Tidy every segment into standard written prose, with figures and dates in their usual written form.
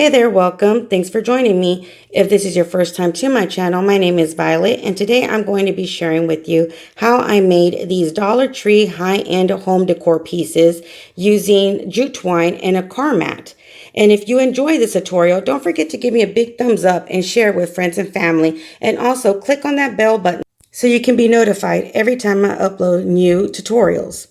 Hi there, welcome. Thanks for joining me. If this is your first time to my channel, my name is Violet, and today I'm going to be sharing with you how I made these Dollar Tree high-end home decor pieces using jute twine and a car mat. And if you enjoy this tutorial, don't forget to give me a big thumbs up and share with friends and family. And also click on that bell button so you can be notified every time I upload new tutorials.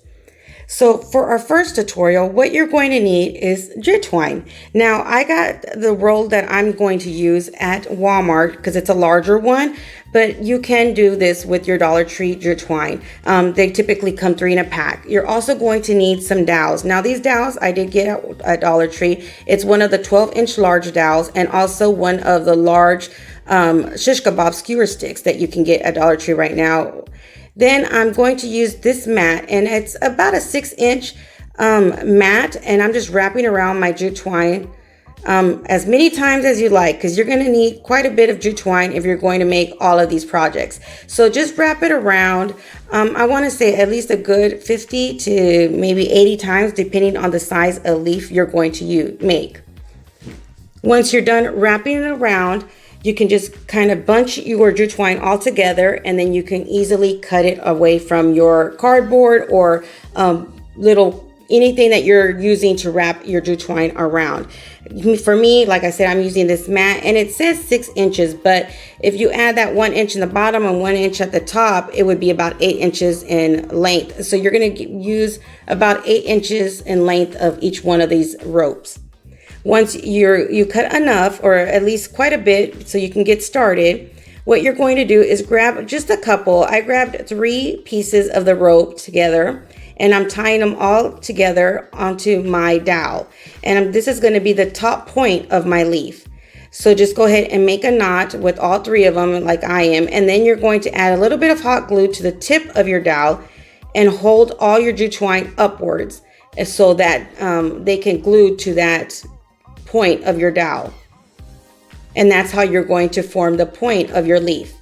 So for our first tutorial, what you're going to need is jute twine. Now I got the roll that I'm going to use at Walmart because it's a larger one, but you can do this with your Dollar Tree jute twine. They typically come 3 in a pack. You're also going to need some dowels. Now these dowels I did get at Dollar Tree. It's one of the 12-inch large dowels and also one of the large shish kebab skewer sticks that you can get at Dollar Tree right now. Then I'm going to use this mat, and it's about a 6-inch mat, and I'm just wrapping around my jute twine as many times as you like, because you're going to need quite a bit of jute twine if you're going to make all of these projects. So just wrap it around. I want to say at least a good 50 to maybe 80 times, depending on the size of leaf you're going to make. Once you're done wrapping it around, you can just kind of bunch your jute twine all together, and then you can easily cut it away from your cardboard or anything that you're using to wrap your jute twine around. For me, like I said, I'm using this mat, and it says 6 inches, but if you add that 1 inch in the bottom and 1 inch at the top, it would be about 8 inches in length. So you're going to use about 8 inches in length of each one of these ropes. Once you cut enough, or at least quite a bit, so you can get started, what you're going to do is grab just a couple. I grabbed 3 pieces of the rope together, and I'm tying them all together onto my dowel. And this is going to be the top point of my leaf. So just go ahead and make a knot with all 3 of them like I am. And then you're going to add a little bit of hot glue to the tip of your dowel and hold all your jute twine upwards so that they can glue to that point of your dowel. And that's how you're going to form the point of your leaf.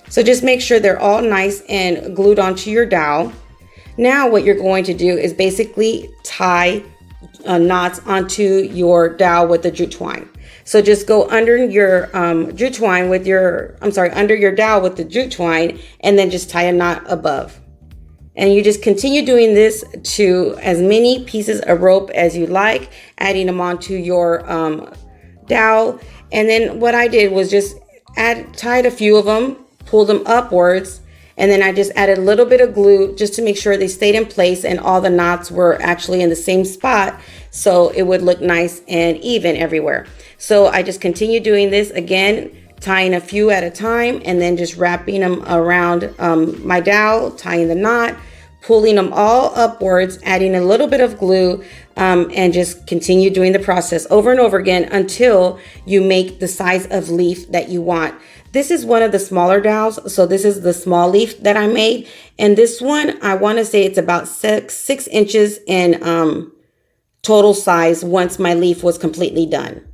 So just make sure they're all nice and glued onto your dowel. Now what you're going to do is basically tie knots onto your dowel with the jute twine. So just go under your jute twine with under your dowel with the jute twine, and then just tie a knot above. And you just continue doing this to as many pieces of rope as you like, adding them onto your dowel. And then what I did was just tied a few of them, pulled them upwards, and then I just added a little bit of glue just to make sure they stayed in place and all the knots were actually in the same spot, so it would look nice and even everywhere. So I just continue doing this again, tying a few at a time, and then just wrapping them around my dowel, tying the knot, pulling them all upwards, adding a little bit of glue, and just continue doing the process over and over again until you make the size of leaf that you want. This is one of the smaller dowels, so this is the small leaf that I made, and this one I want to say it's about 6 inches in total size once my leaf was completely done.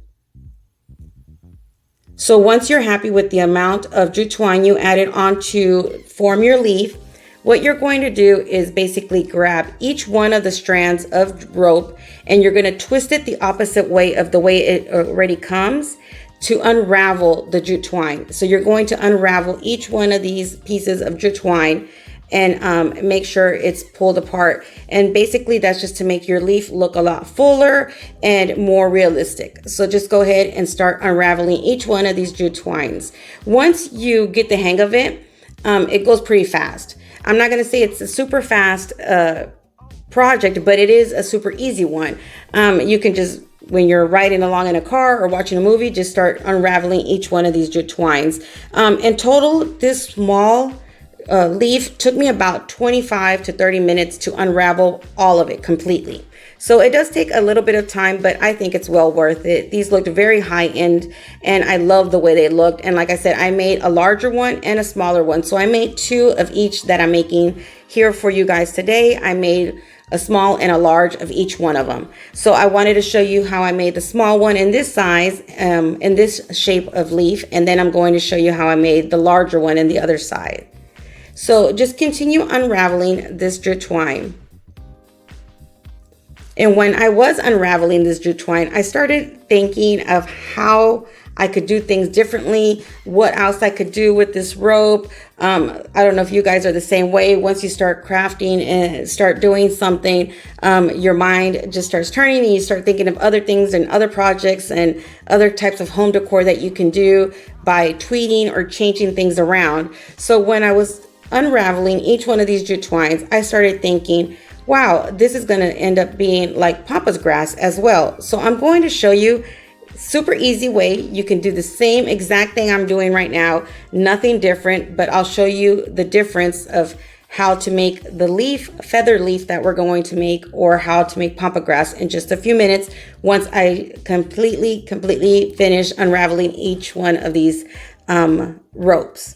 So once you're happy with the amount of jute twine you added on to form your leaf, what you're going to do is basically grab each one of the strands of rope, and you're going to twist it the opposite way of the way it already comes to unravel the jute twine. So you're going to unravel each one of these pieces of jute twine and make sure it's pulled apart. And basically that's just to make your leaf look a lot fuller and more realistic. So just go ahead and start unraveling each one of these jute twines. Once you get the hang of it, it goes pretty fast. I'm not going to say it's a super fast project, but it is a super easy one. You can just, when you're riding along in a car or watching a movie, just start unraveling each one of these jute twines. In total, this small leaf took me about 25 to 30 minutes to unravel all of it completely. So it does take a little bit of time, but I think it's well worth it. These looked very high end, and I love the way they looked. And like I said, I made a larger one and a smaller one. So I made 2 of each that I'm making here for you guys today. I made a small and a large of each one of them. So I wanted to show you how I made the small one in this size, in this shape of leaf. And then I'm going to show you how I made the larger one in the other side. So just continue unraveling this jute twine. And when I was unraveling this jute twine, I started thinking of how I could do things differently, what else I could do with this rope. I don't know if you guys are the same way. Once you start crafting and start doing something, your mind just starts turning and you start thinking of other things and other projects and other types of home decor that you can do by tweeting or changing things around. So when I was unraveling each one of these jute twines, I started thinking, wow, this is going to end up being like pampas grass as well. So I'm going to show you super easy way you can do the same exact thing I'm doing right now, nothing different, but I'll show you the difference of how to make the leaf, feather leaf that we're going to make, or how to make pampas grass in just a few minutes once I completely finish unraveling each one of these ropes.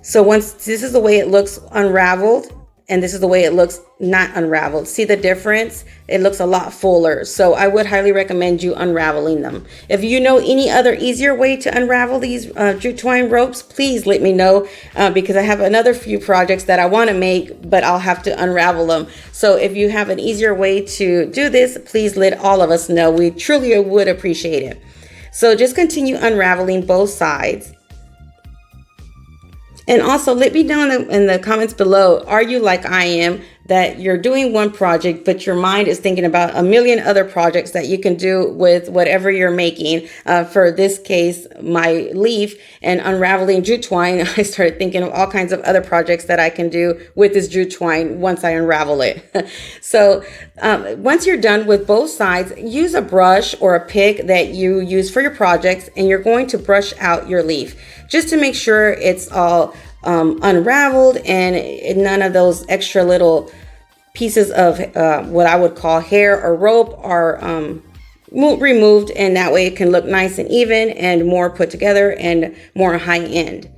So once this is the way it looks unraveled, and this is the way it looks not unraveled. See the difference? It looks a lot fuller. So I would highly recommend you unraveling them. If you know any other easier way to unravel these jute twine ropes, please let me know because I have another few projects that I want to make, but I'll have to unravel them. So if you have an easier way to do this, please let all of us know. We truly would appreciate it. So just continue unraveling both sides. And also let me know in the comments below, are you like I am, that you're doing one project, but your mind is thinking about a million other projects that you can do with whatever you're making? For this case, my leaf and unraveling jute twine, I started thinking of all kinds of other projects that I can do with this jute twine once I unravel it. So once you're done with both sides, use a brush or a pick that you use for your projects, and you're going to brush out your leaf just to make sure it's all unraveled and none of those extra little pieces of what I would call hair or rope are removed, and that way it can look nice and even and more put together and more high end.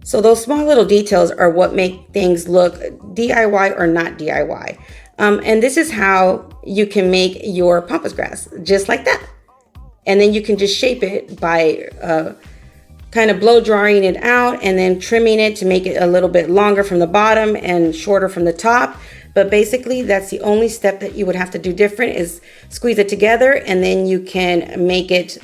So those small little details are what make things look DIY or not DIY. And this is how you can make your pampas grass, just like that. And then you can just shape it by kind of blow drying it out and then trimming it to make it a little bit longer from the bottom and shorter from the top. But basically that's the only step that you would have to do different, is squeeze it together, and then you can make it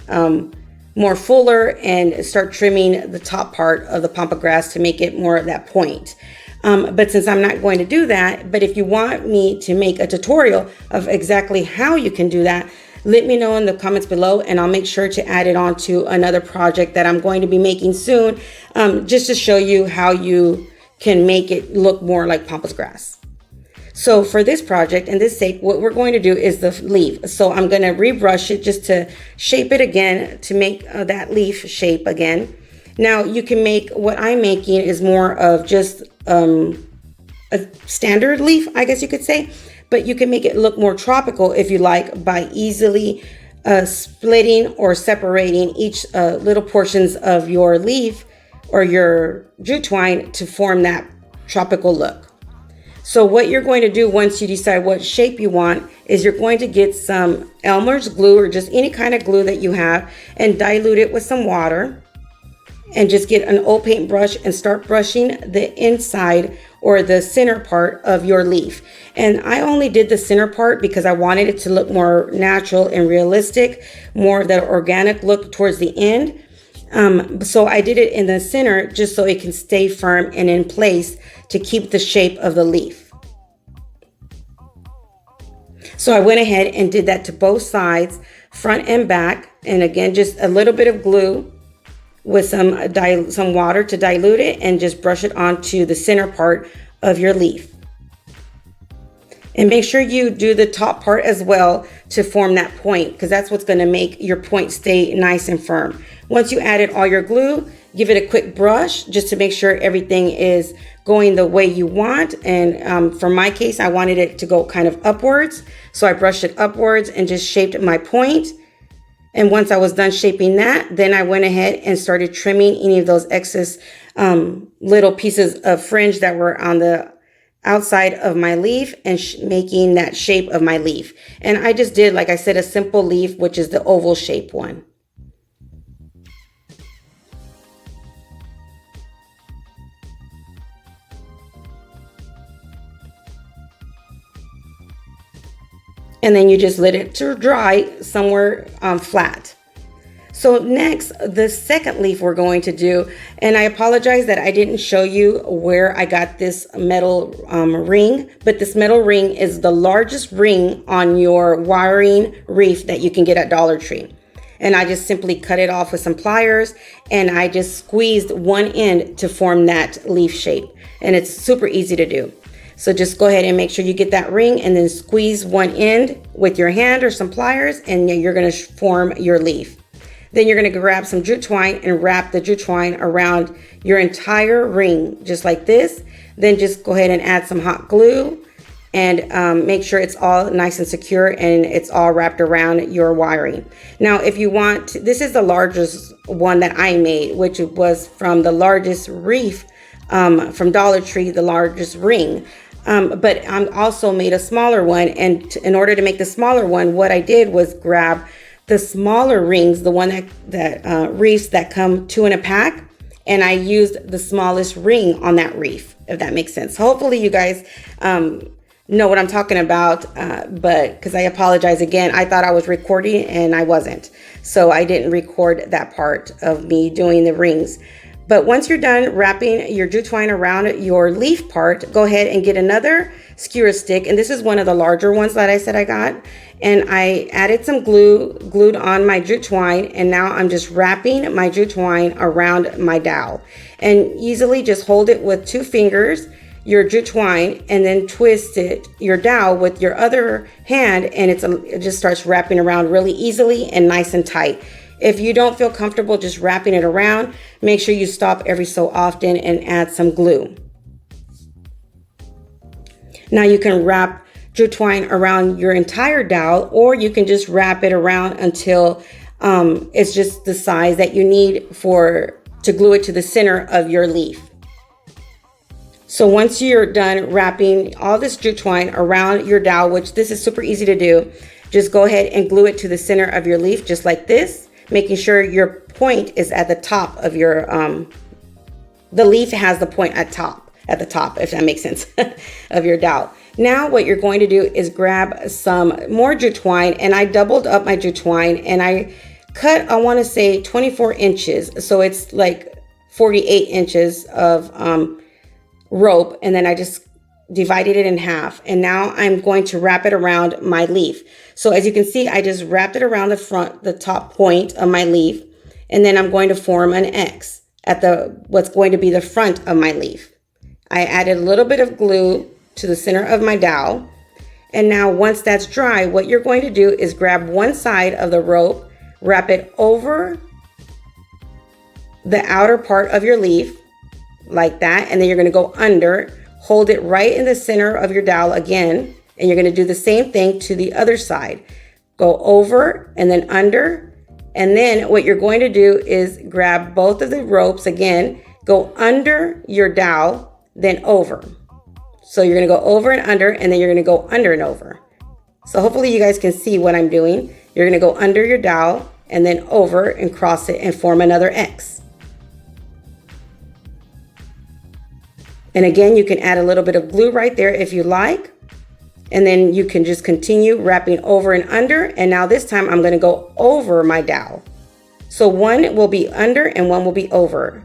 more fuller and start trimming the top part of the pampas grass to make it more of that point. But since I'm not going to do that, but if you want me to make a tutorial of exactly how you can do that, let me know in the comments below, and I'll make sure to add it on to another project that I'm going to be making soon, just to show you how you can make it look more like pampas grass. So for this project and this sake, what we're going to do is the leaf. So I'm going to rebrush it just to shape it again, to make that leaf shape again. Now you can make, what I'm making is more of just a standard leaf, I guess you could say. But you can make it look more tropical if you like by easily splitting or separating each little portions of your leaf or your jute twine to form that tropical look. So what you're going to do once you decide what shape you want is you're going to get some Elmer's glue or just any kind of glue that you have and dilute it with some water, and just get an old paint brush and start brushing the inside or the center part of your leaf. And I only did the center part because I wanted it to look more natural and realistic, more of that organic look towards the end. So I did it in the center just so it can stay firm and in place to keep the shape of the leaf. So I went ahead and did that to both sides, front and back. And again, just a little bit of glue with some water to dilute it, and just brush it onto the center part of your leaf. And make sure you do the top part as well to form that point, because that's what's going to make your point stay nice and firm. Once you added all your glue, give it a quick brush just to make sure everything is going the way you want. And for my case, I wanted it to go kind of upwards. So I brushed it upwards and just shaped my point. And once I was done shaping that, then I went ahead and started trimming any of those excess little pieces of fringe that were on the outside of my leaf and making that shape of my leaf. And I just did, like I said, a simple leaf, which is the oval shape one. and then you just let it to dry somewhere flat. So next, the second leaf we're going to do, and I apologize that I didn't show you where I got this metal ring, but this metal ring is the largest ring on your wiring wreath that you can get at Dollar Tree. And I just simply cut it off with some pliers, and I just squeezed one end to form that leaf shape. And it's super easy to do. So just go ahead and make sure you get that ring and then squeeze one end with your hand or some pliers, and you're going to form your leaf. Then you're going to grab some jute twine and wrap the jute twine around your entire ring, just like this. Then just go ahead and add some hot glue and make sure it's all nice and secure and it's all wrapped around your wiring. Now, if you want, this is the largest one that I made, which was from the largest wreath from Dollar Tree, the largest ring. But I also made a smaller one. And in order to make the smaller one, what I did was grab the smaller rings, the one that wreaths that come 2 in a pack, and I used the smallest ring on that wreath, if that makes sense. Hopefully you guys know what I'm talking about, but because I apologize again, I thought I was recording and I wasn't. So I didn't record that part of me doing the rings. But once you're done wrapping your jute twine around your leaf part, go ahead and get another skewer stick. And this is one of the larger ones that I said I got. And I added some glue, glued on my jute twine. And now I'm just wrapping my jute twine around my dowel. And easily just hold it with 2 fingers, your jute twine, and then twist your dowel with your other hand. And it just starts wrapping around really easily and nice and tight. If you don't feel comfortable just wrapping it around, make sure you stop every so often and add some glue. Now you can wrap jute twine around your entire dowel, or you can just wrap it around until it's just the size that you need to glue it to the center of your leaf. So once you're done wrapping all this jute twine around your dowel, which this is super easy to do, just go ahead and glue it to the center of your leaf just like this, making sure your point is at the top of your, the leaf has the point at the top, if that makes sense, of your dowel. Now what you're going to do is grab some more jute twine, and I doubled up my jute twine and I cut, I want to say 24 inches. So it's like 48 inches of rope, and then I just divided it in half. And now I'm going to wrap it around my leaf. So as you can see, I just wrapped it around the top point of my leaf, and then I'm going to form an X at what's going to be the front of my leaf. I added a little bit of glue to the center of my dowel. And now once that's dry, what you're going to do is grab one side of the rope, wrap it over the outer part of your leaf like that. And then you're going to go under, hold it right in the center of your dowel again. And you're going to do the same thing to the other side. Go over and then under. And then what you're going to do is grab both of the ropes again, go under your dowel, then over. So you're going to go over and under, and then you're going to go under and over. So hopefully you guys can see what I'm doing. You're going to go under your dowel and then over and cross it and form another X. And again, you can add a little bit of glue right there if you like. And then you can just continue wrapping over and under. And now this time I'm going to go over my dowel. So one will be under and one will be over.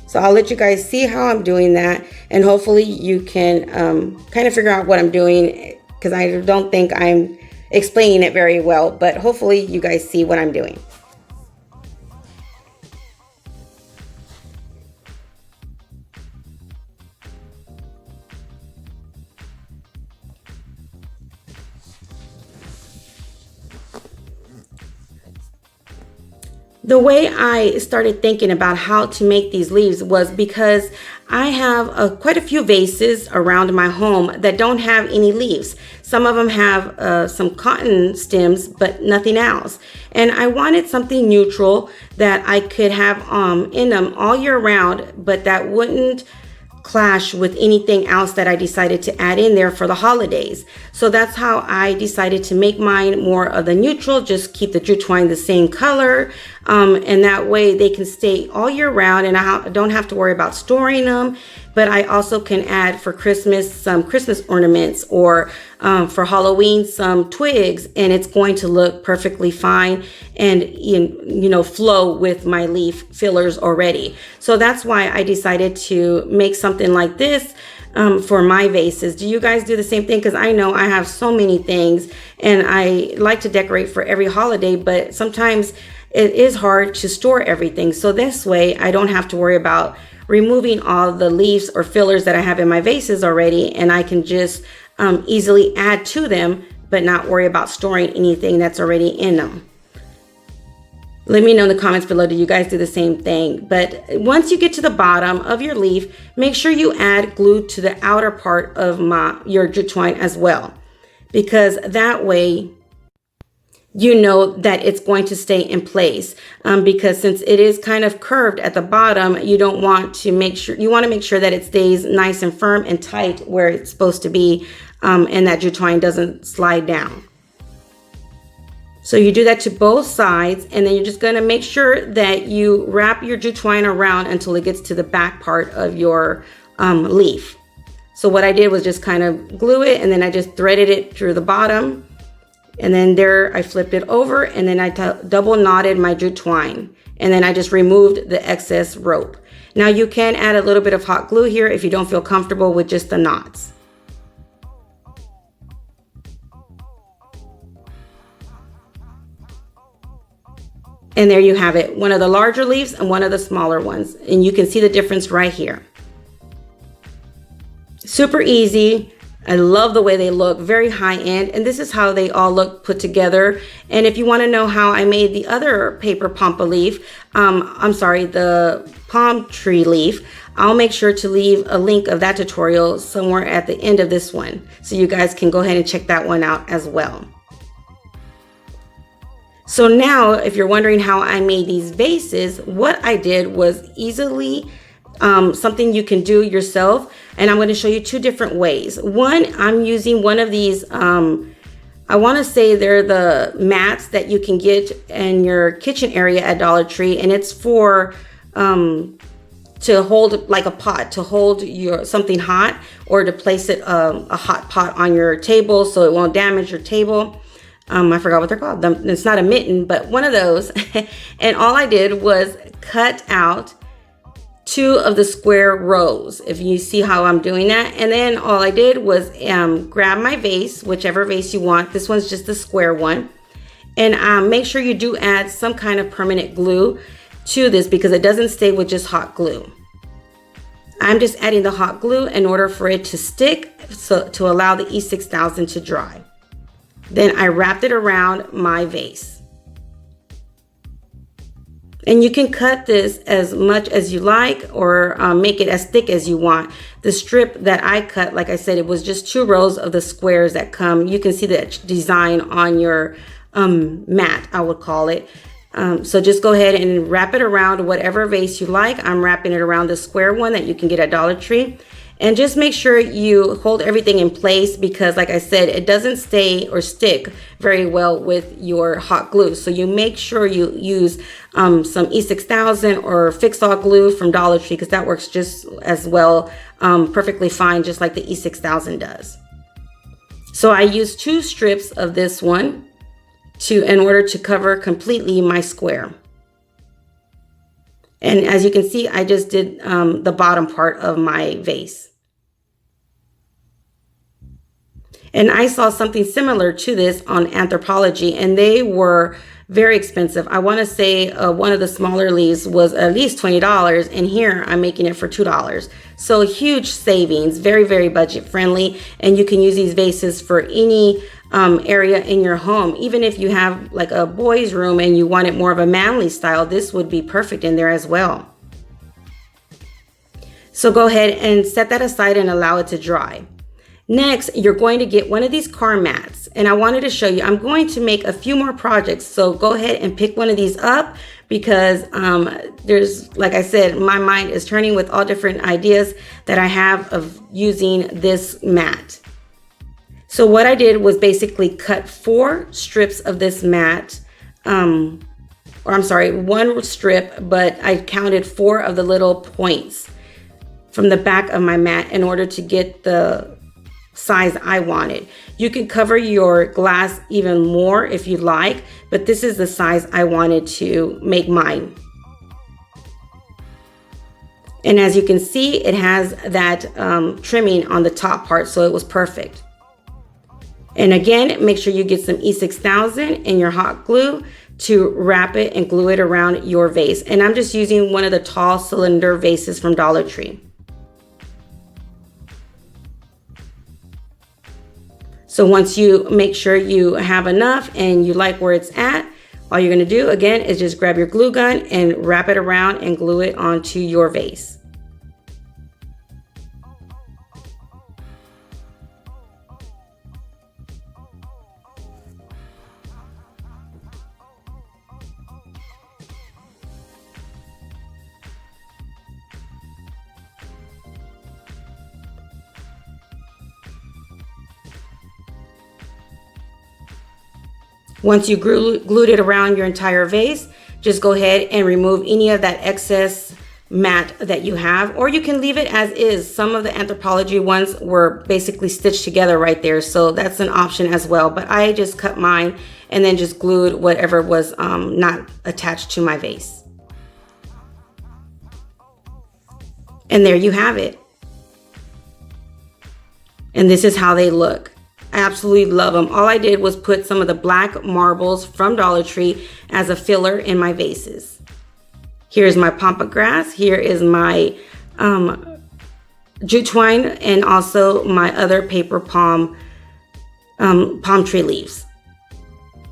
So I'll let you guys see how I'm doing that. And hopefully you can kind of figure out what I'm doing, because I don't think I'm explaining it very well, but hopefully you guys see what I'm doing. The way I started thinking about how to make these leaves was because I have quite a few vases around my home that don't have any leaves. Some of them have some cotton stems, but nothing else. And I wanted something neutral that I could have in them all year round, but that wouldn't clash with anything else that I decided to add in there for the holidays. So that's how I decided to make mine more of the neutral, just keep the jute twine the same color, And that way they can stay all year round, and I don't have to worry about storing them. But I also can add for Christmas some Christmas ornaments, or for Halloween some twigs, and it's going to look perfectly fine and flow with my leaf fillers already. So that's why I decided to make something like this for my vases. Do you guys do the same thing? Because I know I have so many things and I like to decorate for every holiday, but sometimes it is hard to store everything. So this way I don't have to worry about removing all the leaves or fillers that I have in my vases already, and I can just easily add to them, but not worry about storing anything that's already in them. Let me know in the comments below, do you guys do the same thing? But once you get to the bottom of your leaf, make sure you add glue to the outer part of your jute twine as well, because that way you know that it's going to stay in place, because since it is kind of curved at the bottom, you want to make sure that it stays nice and firm and tight where it's supposed to be, and that jute twine doesn't slide down. So you do that to both sides, and then you're just going to make sure that you wrap your jute twine around until it gets to the back part of your leaf. So what I did was just kind of glue it, and then I just threaded it through the bottom. And then there I flipped it over, and then I double knotted my jute twine, and then I just removed the excess rope. Now you can add a little bit of hot glue here if you don't feel comfortable with just the knots. And there you have it, one of the larger leaves and one of the smaller ones, and you can see the difference right here. Super easy. I love the way they look, very high end, and this is how they all look put together. And if you want to know how I made the other paper pampa leaf, the palm tree leaf, I'll make sure to leave a link of that tutorial somewhere at the end of this one, so you guys can go ahead and check that one out as well. So now, if you're wondering how I made these vases, what I did was easily something you can do yourself, and I'm going to show you two different ways. One, I'm using one of these, I want to say they're the mats that you can get in your kitchen area at Dollar Tree, and it's for to hold like a pot, to hold something hot, or to place it a hot pot on your table so it won't damage your table. I forgot what they're called. It's not a mitten, but one of those. And all I did was cut out 2 of the square rows, if you see how I'm doing that. And then all I did was grab my vase, whichever vase you want. This one's just the square one. And make sure you do add some kind of permanent glue to this, because it doesn't stay with just hot glue. I'm just adding the hot glue in order for it to stick, so to allow the E6000 to dry. Then I wrapped it around my vase. And you can cut this as much as you like, or make it as thick as you want. The strip that I cut, like I said, it was just 2 rows of the squares that come. You can see the design on your mat, I would call it. So just go ahead and wrap it around whatever vase you like. I'm wrapping it around the square one that you can get at Dollar Tree. And just make sure you hold everything in place, because like I said, it doesn't stay or stick very well with your hot glue. So you make sure you use some E6000 or fix-all glue from Dollar Tree, because that works just as well, perfectly fine, just like the E6000 does. So I used 2 strips of this one in order to cover completely my square. And as you can see, I just did the bottom part of my vase. And I saw something similar to this on Anthropology, and they were very expensive. I want to say one of the smaller leaves was at least $20, and here I'm making it for $2. So huge savings, very, very budget friendly. And you can use these vases for any area in your home. Even if you have like a boys' room and you want it more of a manly style, this would be perfect in there as well. So go ahead and set that aside and allow it to dry. Next, you're going to get one of these car mats, and I wanted to show you, I'm going to make a few more projects, so go ahead and pick one of these up, because there's, like I said, my mind is turning with all different ideas that I have of using this mat. So what I did was basically cut 4 strips of this mat or I'm sorry, 1 strip, but I counted 4 of the little points from the back of my mat in order to get the size I wanted. You can cover your glass even more if you like, but this is the size I wanted to make mine. And as you can see, it has that trimming on the top part, so it was perfect. And again, make sure you get some E6000 in your hot glue to wrap it and glue it around your vase. And I'm just using one of the tall cylinder vases from Dollar Tree. So once you make sure you have enough and you like where it's at, all you're gonna do again is just grab your glue gun and wrap it around and glue it onto your vase. Once you glued it around your entire vase, just go ahead and remove any of that excess mat that you have, or you can leave it as is. Some of the Anthropologie ones were basically stitched together right there, so that's an option as well. But I just cut mine and then just glued whatever was not attached to my vase. And there you have it. And this is how they look. I absolutely love them. All I did was put some of the black marbles from Dollar Tree as a filler in my vases. Here's my pampa grass. Here is my jute twine, and also my other paper palm tree leaves.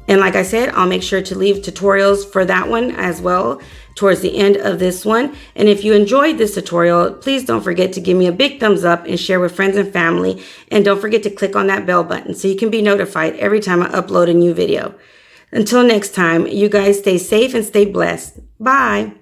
And like I said, I'll make sure to leave tutorials for that one as well towards the end of this one. And if you enjoyed this tutorial, please don't forget to give me a big thumbs up and share with friends and family. And don't forget to click on that bell button so you can be notified every time I upload a new video. Until next time, you guys stay safe and stay blessed. Bye.